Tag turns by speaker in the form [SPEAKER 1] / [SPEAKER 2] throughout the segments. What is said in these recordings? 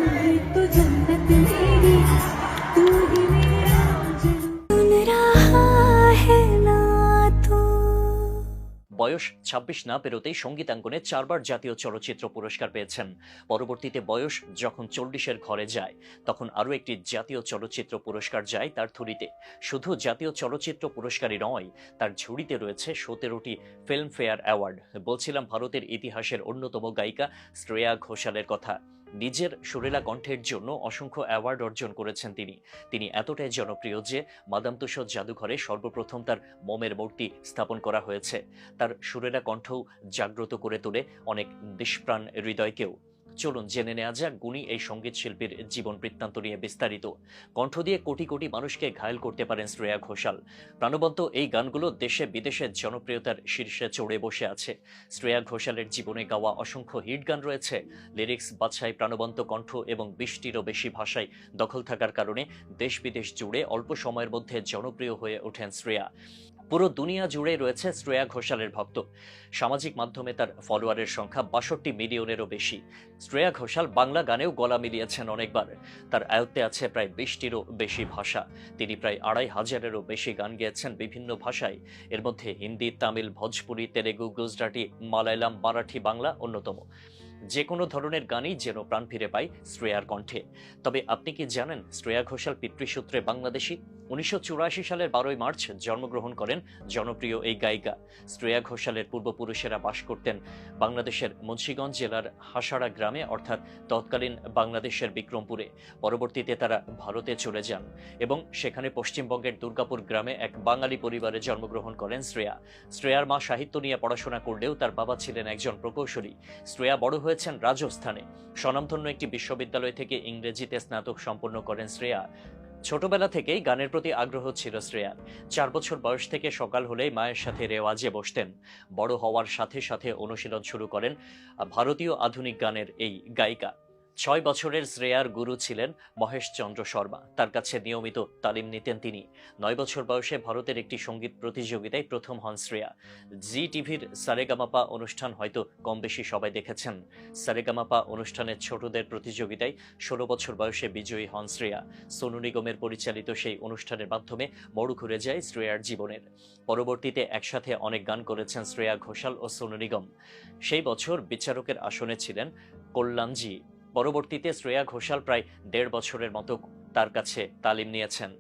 [SPEAKER 1] है तो जन्नत मेरी, तू ही मेरा सुन रहा है ना तू।
[SPEAKER 2] বয়স ২৬ না পেরোতেই সঙ্গীতাঙ্গনে ৪বার জাতীয় চলচ্চিত্র পুরস্কার পেয়েছেন। পরবর্তীতে বয়স যখন ৪০-এর ঘরে যায়, তখন আরও একটি জাতীয় চলচ্চিত্র পুরস্কার যায় তার থুরিতে। শুধু জাতীয় চলচ্চিত্র পুরস্কারই নয়, তার ঝুড়িতে রয়েছে ১৭টি ফিল্মফেয়ার অ্যাওয়ার্ড। বলছিলাম ভারতের ইতিহাসের অন্যতম গায়িকা শ্রেয়া ঘোষালের কথা। নিজের সুরেলা কণ্ঠের জন্য অসংখ্য অ্যাওয়ার্ড অর্জন করেছেন তিনি এতটাই জনপ্রিয় যে মাদাম তুসোদ জাদুঘরে সর্বপ্রথম তার মোমের মূর্তি স্থাপন করা হয়েছে। তার সুরেলা কণ্ঠও জাগ্রত করে তোলে অনেক নিষ্প্রাণ হৃদয়কেও। চলুন জেনে নেওয়া যাক গুণী এই সঙ্গীত শিল্পীর জীবন বৃত্তান্ত নিয়ে বিস্তারিত। কণ্ঠ দিয়ে কোটি কোটি মানুষকে ঘায়েল করতে পারেন শ্রেয়া ঘোষাল। প্রাণবন্ত এই গানগুলো দেশে বিদেশে জনপ্রিয়তার শীর্ষে চড়ে বসে আছে। শ্রেয়া ঘোষালের জীবনে গাওয়া অসংখ্য হিট গান রয়েছে। লিরিক্স বাছাই, প্রাণবন্ত কণ্ঠ এবং ২০টিরও বেশি ভাষায় দখল থাকার কারণে দেশ বিদেশ জুড়ে অল্প সময়ের মধ্যে জনপ্রিয় হয়ে ওঠেন শ্রেয়া। পুরো দুনিয়া জুড়ে রয়েছে শ্রেয়া ঘোষালের ভক্ত। সামাজিক মাধ্যমে তার ফলোয়ারের সংখ্যা ৬২ মিলিয়নেরও বেশি। শ্রেয়া ঘোষাল বাংলা গানেও গলা মিলিয়েছেন অনেকবার। তার আয়ত্তে আছে প্রায় ২০টিরও বেশি ভাষা। তিনি প্রায় ২৫০০-এরও বেশি গান গেয়েছেন বিভিন্ন ভাষায়। এর মধ্যে হিন্দি, তামিল, ভোজপুরি, তেলেগু, গুজরাটি, মালায়ালাম, মারাঠি, বাংলা অন্যতম। যে কোনো ধরনের গানই যেন প্রাণ ফিরে পায় শ্রেয়ার কণ্ঠে। তবে আপনি কি জানেন শ্রেয়া ঘোষাল পিতৃসূত্রে বাংলাদেশি? ১৯৮৪ সালের ১২ই মার্চ জন্মগ্রহণ করেন জনপ্রিয় এই গায়িকা। শ্রেয়া ঘোষালের পূর্বপুরুষেরা বাস করতেন বাংলাদেশের মুন্সিগঞ্জ জেলার হাসাড়া গ্রামে, অর্থাৎ তৎকালীন বাংলাদেশের বিক্রমপুরে। পরবর্তীতে তারা ভারতে চলে যান এবং সেখানে পশ্চিমবঙ্গের দুর্গাপুর গ্রামে এক বাঙালি পরিবারে জন্মগ্রহণ করেন শ্রেয়া। শ্রেয়ার মা সাহিত্য নিয়ে পড়াশোনা করলেও তার বাবা ছিলেন একজন প্রকৌশলী। শ্রেয়া বড় হয়েছেন রাজস্থানে। স্বনামধন্য একটি বিশ্ববিদ্যালয় থেকে ইংরেজিতে স্নাতক সম্পন্ন করেন শ্রেয়া। ছোটবেলা থেকেই গানের প্রতি আগ্রহ ছিল শ্রেয়ার। ৪ বছর বয়স থেকে সকাল হলেই মায়ের সাথে রেওয়াজে বসতেন। বড় হওয়ার সাথে সাথে অনুশীলন শুরু করেন ভারতীয় আধুনিক গানের এই গায়িকা। ৬ বছরের শ্রেয়ার গুরু ছিলেন মহেশ চন্দ্র শর্মা। তার কাছে নিয়মিত তালিম নিতেন তিনি। ৯ বছর বয়সে ভারতের একটি সঙ্গীত প্রতিযোগিতায় প্রথম হন শ্রেয়া। জি টিভির সারেগামাপা অনুষ্ঠান হয়তো কম বেশি সবাই দেখেছেন। সারেগামাপা অনুষ্ঠানের ছোটদের প্রতিযোগিতায় ১৬ বছর বয়সে বিজয়ী হন শ্রেয়া। সোনু নিগমের পরিচালিত সেই অনুষ্ঠানের মাধ্যমে মোড় ঘুরে যায় শ্রেয়ার জীবনের। পরবর্তীতে একসাথে অনেক গান করেছেন শ্রেয়া ঘোষাল ও সোনু নিগম। সেই বছর বিচারকের আসনে ছিলেন কল্যাণজি। পরবর্তীতে শ্রেয়া ঘোষাল প্রায় ১.৫ বছরের মতো তার কাছে তালিম নিয়েছেন।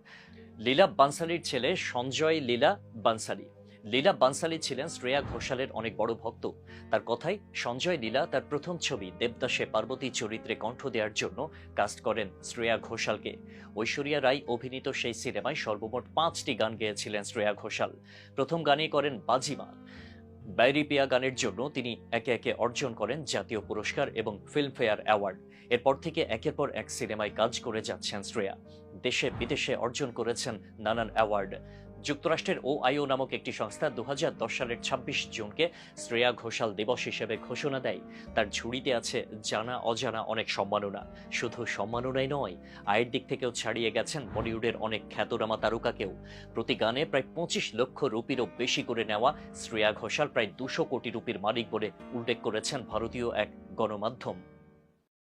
[SPEAKER 2] লীলা বানসালির ছেলে সঞ্জয় লীলা বানসালি। লীলা বানসালি ছিলেন শ্রেয়া ঘোষালের অনেক বড় ভক্ত। তার কথাই সঞ্জয় লীলা তার প্রথম ছবি দেবদাসে পার্বতী চরিত্রে কণ্ঠ দেওয়ার জন্য কাস্ট করেন শ্রেয়া ঘোষালকে। ঐশ্বরিয়া রায় অভিনীত সেই সিনেমায় সর্বমোট ৫টি গান গেয়েছিলেন শ্রেয়া ঘোষাল। প্রথম গানই করেন বাজিমাত। বাইরি পিয়া গানের জন্য তিনি একে একে অর্জন করেন জাতীয় পুরস্কার এবং ফিল্মফেয়ার অ্যাওয়ার্ড। এরপর থেকে একের পর এক সিনেমায় কাজ করে যাচ্ছেন শ্রেয়া। দেশে বিদেশে অর্জন করেছেন নানান অ্যাওয়ার্ড। যুক্তরাষ্ট্রের OIO নামক একটি সংস্থা ২০১০ সালের ২৬ জুনকে শ্রেয়া ঘোষাল দিবস হিসেবে ঘোষণা দেয়। তার ঝুড়িতে আছে জানা অজানা অনেক সম্মাননা। শুধু সম্মাননাই নয়, আয়ের দিক থেকেও ছাড়িয়ে গেছেন বলিউডের অনেক খ্যাতনামা তারকাকেও। প্রতি গানে প্রায় ২৫ লক্ষ রুপিরও বেশি করে নেওয়া শ্রেয়া ঘোষাল প্রায় ২০০ কোটি রুপির মালিক বলে উল্লেখ করেছেন ভারতীয় এক গণমাধ্যম।